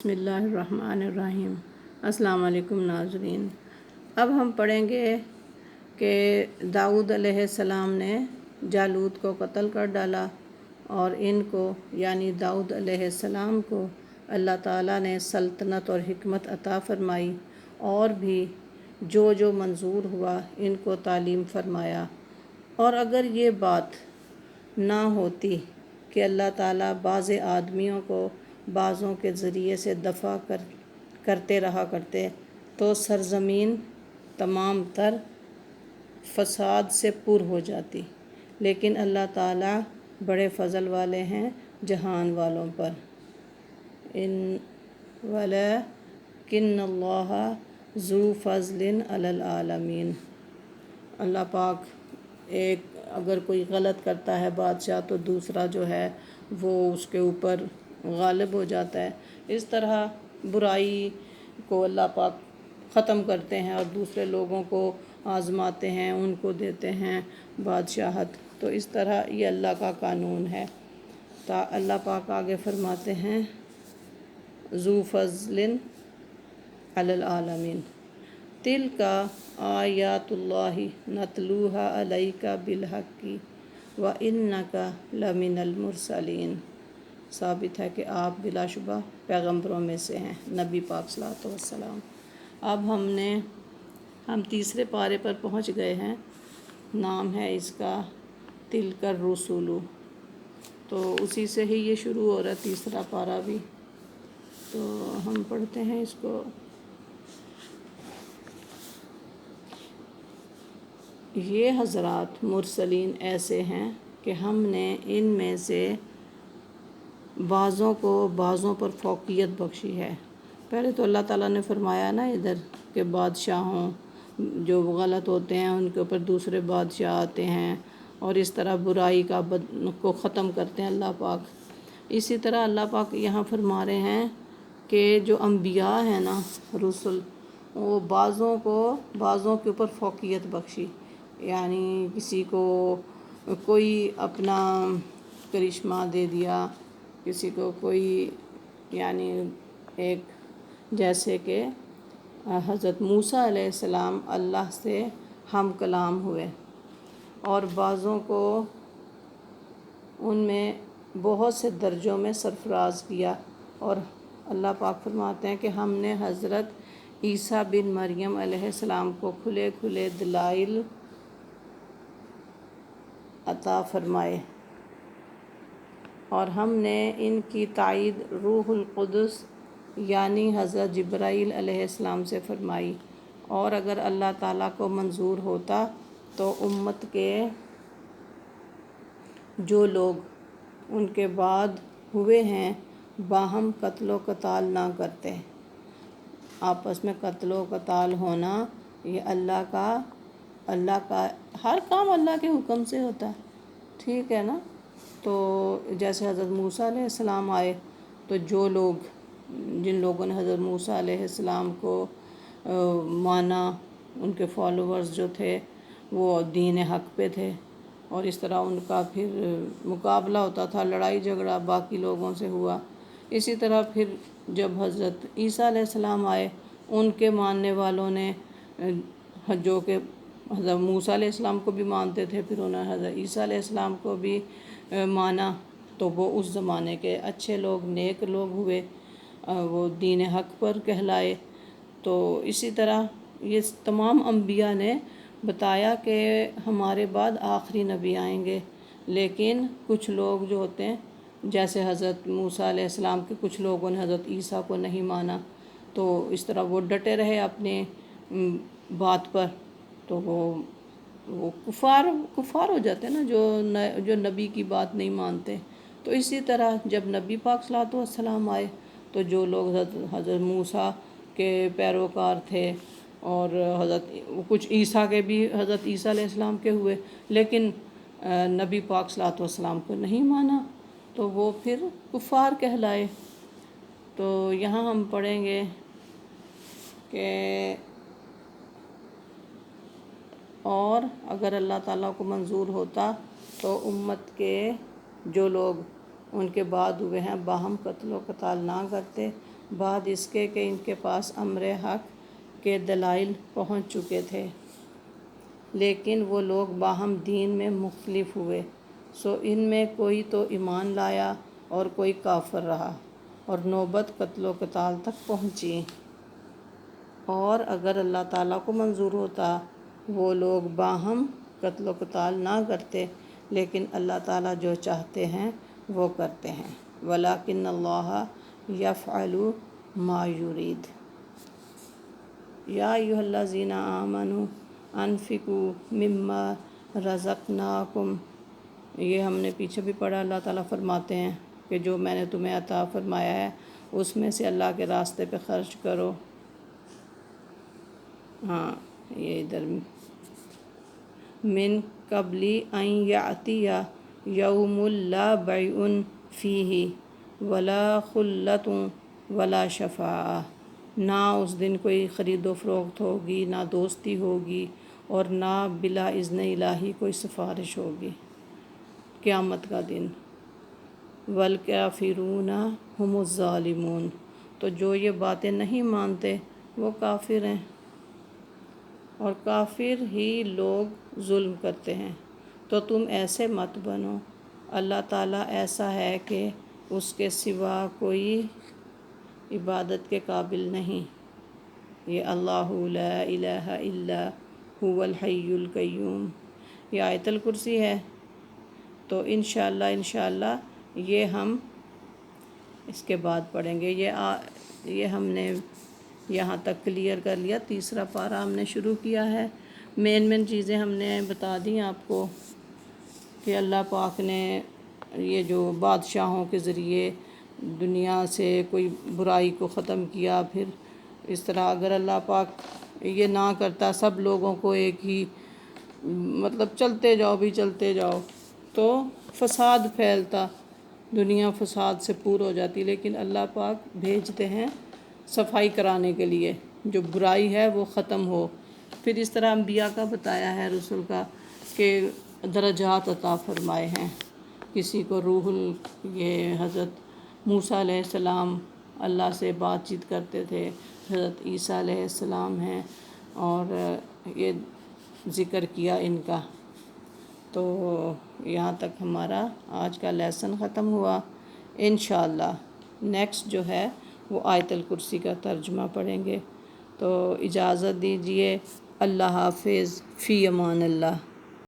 بسم اللہ الرحمن الرحیم۔ السلام علیکم ناظرین۔ اب ہم پڑھیں گے کہ داؤد علیہ السلام نے جالوت کو قتل کر ڈالا اور ان کو یعنی داؤد علیہ السلام کو اللہ تعالیٰ نے سلطنت اور حکمت عطا فرمائی اور بھی جو منظور ہوا ان کو تعلیم فرمایا۔ اور اگر یہ بات نہ ہوتی کہ اللہ تعالیٰ بعض آدمیوں کو بعضوں کے ذریعے سے دفع کرتے رہا کرتے تو سرزمین تمام تر فساد سے پر ہو جاتی، لیکن اللہ تعالیٰ بڑے فضل والے ہیں جہان والوں پر۔ وَلَٰكِنَّ اللَّهَ ذُو فَضْلٍ عَلَى الْعَالَمِينَ۔ اللہ پاک اگر کوئی غلط کرتا ہے بادشاہ تو دوسرا جو ہے وہ اس کے اوپر غالب ہو جاتا ہے۔ اس طرح برائی کو اللہ پاک ختم کرتے ہیں اور دوسرے لوگوں کو آزماتے ہیں، ان کو دیتے ہیں بادشاہت۔ تو اس طرح یہ اللہ کا قانون ہے۔ اللہ پاک آگے فرماتے ہیں ذو فضل علی العالمین، تلک آیات اللہ نتلوها علیک بالحق وانک لمن المرسلین۔ ثابت ہے کہ آپ بلا شبہ پیغمبروں میں سے ہیں، نبی پاک صلی اللہ علیہ وسلم۔ اب ہم تیسرے پارے پر پہنچ گئے ہیں، نام ہے اس کا تلک الرسل، تو اسی سے ہی یہ شروع ہو رہا ہے تیسرا پارہ بھی۔ تو ہم پڑھتے ہیں اس کو۔ یہ حضرات مرسلین ایسے ہیں کہ ہم نے ان میں سے بعضوں کو بعضوں پر فوقیت بخشی ہے۔ پہلے تو اللہ تعالیٰ نے فرمایا نا ادھر کہ بادشاہوں جو غلط ہوتے ہیں ان کے اوپر دوسرے بادشاہ آتے ہیں اور اس طرح برائی کو ختم کرتے ہیں اللہ پاک۔ اسی طرح اللہ پاک یہاں فرما رہے ہیں کہ جو انبیاء ہیں نا رسل، وہ بعضوں کے اوپر فوقیت بخشی، یعنی کسی کو کوئی اپنا کرشمہ دے دیا، کسی کو کوئی یعنی ایک جیسے کہ حضرت موسیٰ علیہ السلام اللہ سے ہم کلام ہوئے، اور بعضوں کو ان میں بہت سے درجوں میں سرفراز کیا۔ اور اللہ پاک فرماتے ہیں کہ ہم نے حضرت عیسیٰ بن مریم علیہ السلام کو کھلے کھلے دلائل عطا فرمائے، اور ہم نے ان کی تائید روح القدس یعنی حضرت جبرائیل علیہ السلام سے فرمائی۔ اور اگر اللہ تعالیٰ کو منظور ہوتا تو امت کے جو لوگ ان کے بعد ہوئے ہیں باہم قتل و قتال نہ کرتے۔ آپس میں قتل و قتال ہونا یہ اللہ کا ہر کام اللہ کے حکم سے ہوتا ہے، ٹھیک ہے نا۔ تو جیسے حضرت موسیٰ علیہ السلام آئے تو جن لوگوں نے حضرت موسیٰ علیہ السلام کو مانا، ان کے فالوورز جو تھے وہ دین حق پہ تھے، اور اس طرح ان کا پھر مقابلہ ہوتا تھا، لڑائی جھگڑا باقی لوگوں سے ہوا۔ اسی طرح پھر جب حضرت عیسیٰ علیہ السلام آئے، ان کے ماننے والوں نے جو کہ حضرت موسیٰ علیہ السلام کو بھی مانتے تھے، پھر انہوں نے حضرت عیسیٰ علیہ السلام کو بھی مانا، تو وہ اس زمانے کے اچھے لوگ، نیک لوگ ہوئے، وہ دین حق پر کہلائے۔ تو اسی طرح یہ تمام انبیاء نے بتایا کہ ہمارے بعد آخری نبی آئیں گے، لیکن کچھ لوگ جو ہوتے ہیں جیسے حضرت موسیٰ علیہ السلام کے کچھ لوگوں نے حضرت عیسیٰ کو نہیں مانا، تو اس طرح وہ ڈٹے رہے اپنے بات پر، تو وہ کفار ہو جاتے ہیں نا جو نبی کی بات نہیں مانتے۔ تو اسی طرح جب نبی پاک صلی اللہ علیہ وسلم آئے تو جو لوگ حضرت موسیٰ کے پیروکار تھے اور کچھ عیسیٰ کے بھی حضرت عیسیٰ علیہ السلام کے ہوئے، لیکن نبی پاک صلی اللہ علیہ وسلم کو نہیں مانا، تو وہ پھر کفار کہلائے۔ تو یہاں ہم پڑھیں گے کہ اور اگر اللہ تعالیٰ کو منظور ہوتا تو امت کے جو لوگ ان کے بعد ہوئے ہیں باہم قتل و قتال نہ کرتے، بعد اس کے کہ ان کے پاس امر حق کے دلائل پہنچ چکے تھے، لیکن وہ لوگ باہم دین میں مختلف ہوئے، سو ان میں کوئی تو ایمان لایا اور کوئی کافر رہا، اور نوبت قتل و قتال تک پہنچی۔ اور اگر اللہ تعالیٰ کو منظور ہوتا وہ لوگ باہم قتل و قتال نہ کرتے، لیکن اللہ تعالیٰ جو چاہتے ہیں وہ کرتے ہیں۔ وَلَٰكِنَّ اللَّهَ يَفْعَلُ مَا يُرِيدُ۔ یا ایھا الذین آمنوا انفقوا مما رزقناکم، یہ ہم نے پیچھے بھی پڑھا۔ اللہ تعالیٰ فرماتے ہیں کہ جو میں نے تمہیں عطا فرمایا ہے اس میں سے اللہ کے راستے پہ خرچ کرو۔ ہاں یہ ادھر من قبل ان یأتی یوم لا بیع فیہ ولا خلۃ ولا شفاعہ، نہ اس دن کوئی خرید و فروخت ہوگی، نہ دوستی ہوگی، اور نہ بلا اذن الہی کوئی سفارش ہوگی قیامت کا دن۔ والکافرون هم الظالمون، تو جو یہ باتیں نہیں مانتے وہ کافر ہیں، اور کافر ہی لوگ ظلم کرتے ہیں۔ تو تم ایسے مت بنو، اللہ تعالیٰ ایسا ہے کہ اس کے سوا کوئی عبادت کے قابل نہیں۔ یہ اللہ لا الہ الا هو الحی القیوم، یہ آیت الکرسی ہے۔ تو انشاءاللہ یہ ہم اس کے بعد پڑھیں گے۔ یہ ہم نے یہاں تک کلیئر کر لیا، تیسرا پارہ ہم نے شروع کیا ہے۔ مین چیزیں ہم نے بتا دیں آپ کو کہ اللہ پاک نے یہ جو بادشاہوں کے ذریعے دنیا سے کوئی برائی کو ختم کیا، پھر اس طرح اگر اللہ پاک یہ نہ کرتا سب لوگوں کو ایک ہی مطلب چلتے جاؤ تو فساد پھیلتا، دنیا فساد سے پور ہو جاتی، لیکن اللہ پاک بھیجتے ہیں صفائی کرانے کے لیے، جو برائی ہے وہ ختم ہو۔ پھر اس طرح انبیاء کا بتایا ہے، رسول کا، کہ درجات عطا فرمائے ہیں۔ کسی کو یہ حضرت موسیٰ علیہ السلام اللہ سے بات چیت کرتے تھے، حضرت عیسیٰ علیہ السلام ہیں، اور یہ ذکر کیا ان کا۔ تو یہاں تک ہمارا آج کا لیسن ختم ہوا۔ انشاءاللہ نیکسٹ جو ہے وہ آیت الکرسی کا ترجمہ پڑھیں گے۔ تو اجازت دیجیے، اللہ حافظ، فی امان اللہ۔